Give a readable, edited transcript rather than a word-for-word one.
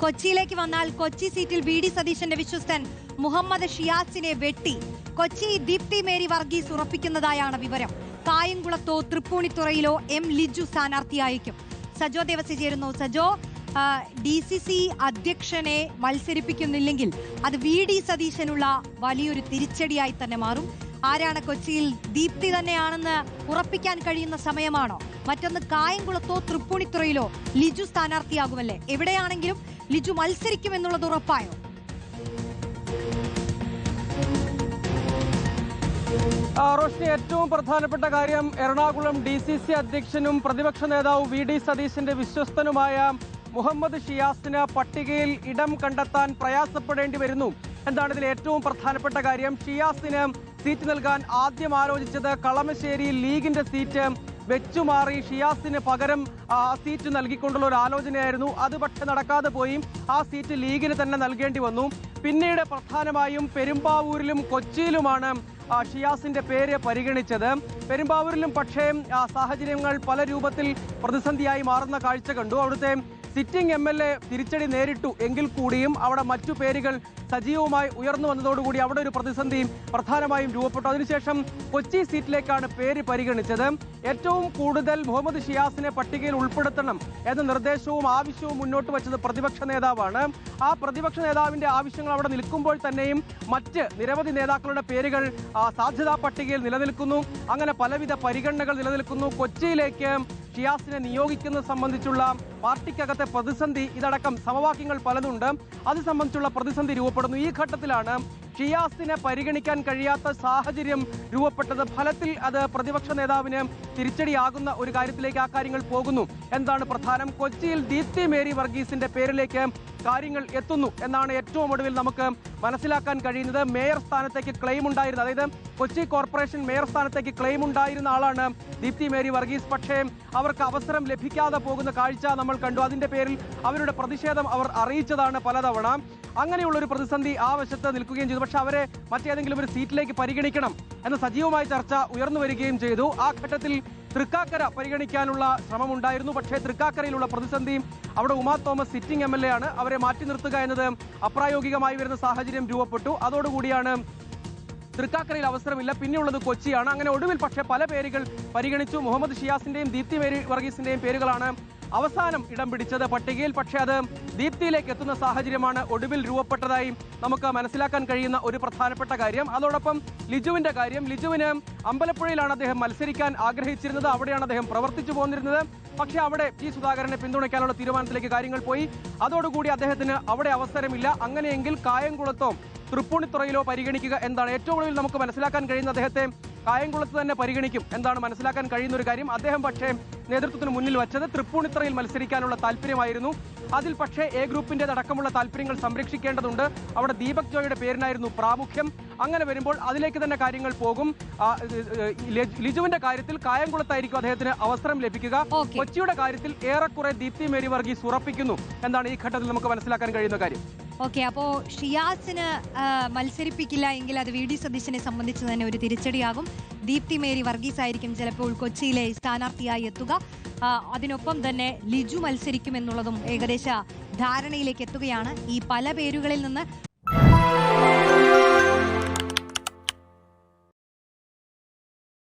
കൊച്ചിയിലേക്ക് വന്നാൽ കൊച്ചി സീറ്റിൽ വി ഡി സതീശന്റെ വിശ്വസ്തൻ മുഹമ്മദ് ഷിയാസിനെ വെട്ടി. കൊച്ചി ദീപ്തി മേരി വർഗീസ് ഉറപ്പിക്കുന്നതായാണ് വിവരം. കായംകുളത്തോ തൃപ്പൂണിത്തുറയിലോ എം ലിജു സ്ഥാനാർത്ഥിയായിരിക്കും. സജോ ദേവസി ചേരുന്നു. സജോ, DCC അധ്യക്ഷനെ മത്സരിപ്പിക്കുന്നില്ലെങ്കിൽ അത് വി ഡി സതീശനുള്ള വലിയൊരു തിരിച്ചടിയായി തന്നെ മാറും. ആരാണ് കൊച്ചിയിൽ ദീപ്തി തന്നെയാണെന്ന് ഉറപ്പിക്കാൻ കഴിയുന്ന സമയമാണോ? മറ്റൊന്ന്, കായംകുളത്തോ തൃപ്പൂണിത്തുറയിലോ ലിജു സ്ഥാനാർത്ഥിയാകുമല്ലേ? എവിടെയാണെങ്കിലും ലിജു മത്സരിക്കുമെന്നുള്ളത് ഉറപ്പായോ? റോഷ്നി, ഏറ്റവും പ്രധാനപ്പെട്ട കാര്യം എറണാകുളം DCC അധ്യക്ഷനും പ്രതിപക്ഷ നേതാവ് വി ഡി സതീശന്റെ വിശ്വസ്തനുമായ മുഹമ്മദ് ഷിയാസിന് പട്ടികയിൽ ഇടം കണ്ടെത്താൻ പ്രയാസപ്പെടേണ്ടി വരുന്നു എന്താണ് ഇതിൽ ഏറ്റവും പ്രധാനപ്പെട്ട കാര്യം. ഷിയാസിന് സീറ്റ് നൽകാൻ ആദ്യം ആലോചിച്ചത് കളമശ്ശേരിയിൽ ലീഗിന്റെ സീറ്റ് വെച്ചുമാറി ഷിയാസിന് പകരം ആ സീറ്റ് നൽകിക്കൊണ്ടുള്ള ഒരു ആലോചനയായിരുന്നു. അത് പക്ഷെ നടക്കാതെ പോയി. ആ സീറ്റ് ലീഗിന് തന്നെ നൽകേണ്ടി വന്നു. പിന്നീട് പ്രധാനമായും പെരുമ്പാവൂരിലും കൊച്ചിയിലുമാണ് ഷിയാസിന്റെ പേര് പരിഗണിച്ചത്. പെരുമ്പാവൂരിലും പക്ഷേ സാഹചര്യങ്ങൾ പല രൂപത്തിൽ പ്രതിസന്ധിയായി മാറുന്ന കാഴ്ച കണ്ടു. അവിടുത്തെ സിറ്റിംഗ് MLA തിരിച്ചടി നേരിട്ടു എങ്കിൽ കൂടിയും അവിടെ മറ്റു പേരുകൾ സജീവമായി ഉയർന്നു വന്നതോടുകൂടി അവിടെ ഒരു പ്രതിസന്ധി പ്രധാനമായും രൂപപ്പെട്ടു. അതിനുശേഷം കൊച്ചി സീറ്റിലേക്കാണ് പേര് പരിഗണിച്ചത്. ഏറ്റവും കൂടുതൽ മുഹമ്മദ് ഷിയാസിനെ പട്ടികയിൽ ഉൾപ്പെടുത്തണം എന്ന നിർദ്ദേശവും ആവശ്യവും മുന്നോട്ട് വച്ചത് പ്രതിപക്ഷ നേതാവാണ്. ആ പ്രതിപക്ഷ നേതാവിന്റെ ആവശ്യങ്ങൾ അവിടെ നിൽക്കുമ്പോൾ തന്നെയും മറ്റ് നിരവധി നേതാക്കളുടെ പേരുകൾ സാധ്യതാ പട്ടികയിൽ നിലനിൽക്കുന്നു. അങ്ങനെ പലവിധ പരിഗണനകൾ നിലനിൽക്കുന്നു. കൊച്ചിയിലേക്ക് ഷിയാസിനെ നിയോഗിക്കുന്നത് സംബന്ധിച്ചുള്ള പാർട്ടിക്കകത്തെ പ്രതിസന്ധി, ഇതടക്കം സമവാക്യങ്ങൾ പലതുണ്ട്. അത് സംബന്ധിച്ചുള്ള പ്രതിസന്ധി രൂപപ്പെടുന്നു. ഈ ഘട്ടത്തിലാണ് ഷിയാസിനെ പരിഗണിക്കാൻ കഴിയാത്ത സാഹചര്യം രൂപപ്പെട്ടത്. ഫലത്തിൽ അത് പ്രതിപക്ഷ നേതാവിന് തിരിച്ചടിയാകുന്ന ഒരു കാര്യത്തിലേക്ക് ആ കാര്യങ്ങൾ പോകുന്നു. എന്താണ് പ്രധാനം? കൊച്ചിയിൽ ദീപ്തി മേരി വർഗീസിന്റെ പേരിലേക്ക് കാര്യങ്ങൾ എത്തുന്നു എന്നാണ് ഏറ്റവും ഒടുവിൽ നമുക്ക് മനസ്സിലാക്കാൻ കഴിയുന്നത്. മേയർ സ്ഥാനത്തേക്ക് ക്ലെയിം ഉണ്ടായിരുന്ന, അതായത് കൊച്ചി കോർപ്പറേഷൻ മേയർ സ്ഥാനത്തേക്ക് ക്ലെയിം ഉണ്ടായിരുന്ന ആളാണ് ദീപ്തി മേരി വർഗീസ്. പക്ഷേ അവർക്ക് അവസരം ലഭിക്കാതെ പോകുന്ന കാഴ്ച നമ്മൾ കണ്ടു. അതിന്റെ പേരിൽ അവരുടെ പ്രതിഷേധം അവർ അറിയിച്ചതാണ് പലതവണ. അങ്ങനെയുള്ളൊരു പ്രതിസന്ധി ആ വശത്ത് നിൽക്കുകയും ചെയ്തു. പക്ഷെ അവരെ മറ്റേതെങ്കിലും ഒരു സീറ്റിലേക്ക് പരിഗണിക്കണം എന്ന സജീവമായ ചർച്ച ഉയർന്നു വരികയും ചെയ്തു. ആ ഘട്ടത്തിൽ തൃക്കാക്കര പരിഗണിക്കാനുള്ള ശ്രമമുണ്ടായിരുന്നു. പക്ഷേ തൃക്കാക്കരയിലുള്ള പ്രതിസന്ധി, അവിടെ ഉമാ തോമസ് സിറ്റിംഗ് MLA ആണ്. അവരെ മാറ്റി നിർത്തുക എന്നത് അപ്രായോഗികമായി വരുന്ന സാഹചര്യം രൂപപ്പെട്ടു. അതോടുകൂടിയാണ് തൃക്കാക്കരയിൽ അവസരമില്ല. പിന്നെയുള്ളത് കൊച്ചിയാണ്. അങ്ങനെ ഒടുവിൽ പക്ഷേ പല പേരുകൾ പരിഗണിച്ചു. മുഹമ്മദ് ഷിയാസിന്റെയും ദീപ്തി മേരി വർഗീസിന്റെയും പേരുകളാണ് അവസാനം ഇടം പിടിച്ചത് പട്ടികയിൽ. പക്ഷേ അത് ദീപ്തിയിലേക്ക് എത്തുന്ന സാഹചര്യമാണ് ഒടുവിൽ രൂപപ്പെട്ടതായി നമുക്ക് മനസ്സിലാക്കാൻ കഴിയുന്ന ഒരു പ്രധാനപ്പെട്ട കാര്യം. അതോടൊപ്പം ലിജുവിന്റെ കാര്യം. ലിജുവിന് അമ്പലപ്പുഴയിലാണ് അദ്ദേഹം മത്സരിക്കാൻ ആഗ്രഹിച്ചിരുന്നത്. അവിടെയാണ് അദ്ദേഹം പ്രവർത്തിച്ചു പോന്നിരുന്നത്. പക്ഷേ അവിടെ G. സുധാകരനെ പിന്തുണയ്ക്കാനുള്ള തീരുമാനത്തിലേക്ക് കാര്യങ്ങൾ പോയി. അതോടുകൂടി അദ്ദേഹത്തിന് അവിടെ അവസരമില്ല. അങ്ങനെയെങ്കിൽ കായംകുളത്തോ തൃപ്പൂണിത്തുറയിലോ പരിഗണിക്കുക എന്താണ് ഏറ്റവും ഒടുവിൽ നമുക്ക് മനസ്സിലാക്കാൻ കഴിയുന്ന. അദ്ദേഹത്തെ കായംകുളത്ത് തന്നെ പരിഗണിക്കും എന്താണ് മനസ്സിലാക്കാൻ കഴിയുന്ന ഒരു കാര്യം. അദ്ദേഹം പക്ഷേ നേതൃത്വത്തിന് മുന്നിൽ വച്ചത് തൃപ്പൂണിത്തുറയിൽ മത്സരിക്കാനുള്ള താല്പര്യമായിരുന്നു. അതിൽ പക്ഷേ A ഗ്രൂപ്പിൻ്റെതടക്കമുള്ള താല്പര്യങ്ങൾ സംരക്ഷിക്കേണ്ടതുണ്ട്. അവിടെ ദീപക് ജോയുടെ പേരിനായിരുന്നു പ്രാമുഖ്യം. അങ്ങനെ വരുമ്പോൾ അതിലേക്ക് തന്നെ കാര്യങ്ങൾ പോകും. ലിജുവിന്റെ കാര്യത്തിൽ കായംകുളത്തായിരിക്കും അദ്ദേഹത്തിന് അവസരം ലഭിക്കുക. കൊച്ചിയുടെ കാര്യത്തിൽ ഏറെക്കുറെ ദീപ്തി മേരി വർഗീസ് ഉറപ്പിക്കുന്നു എന്താണ് ഈ ഘട്ടത്തിൽ നമുക്ക് മനസ്സിലാക്കാൻ കഴിയുന്ന കാര്യം. ഓക്കെ, അപ്പോൾ ഷിയാസിന് മത്സരിപ്പിക്കില്ല എങ്കിൽ അത് വി ഡി സതീശനെ സംബന്ധിച്ച് തന്നെ ഒരു തിരിച്ചടിയാകും. ദീപ്തി മേരി വർഗീസ് ആയിരിക്കും ചിലപ്പോൾ കൊച്ചിയിലെ സ്ഥാനാർത്ഥിയായി എത്തുക. അതിനൊപ്പം തന്നെ ലിജു മത്സരിക്കുമെന്നുള്ളതും ഏകദേശ ധാരണയിലേക്ക് എത്തുകയാണ്. ഈ പല പേരുകളിൽ നിന്ന്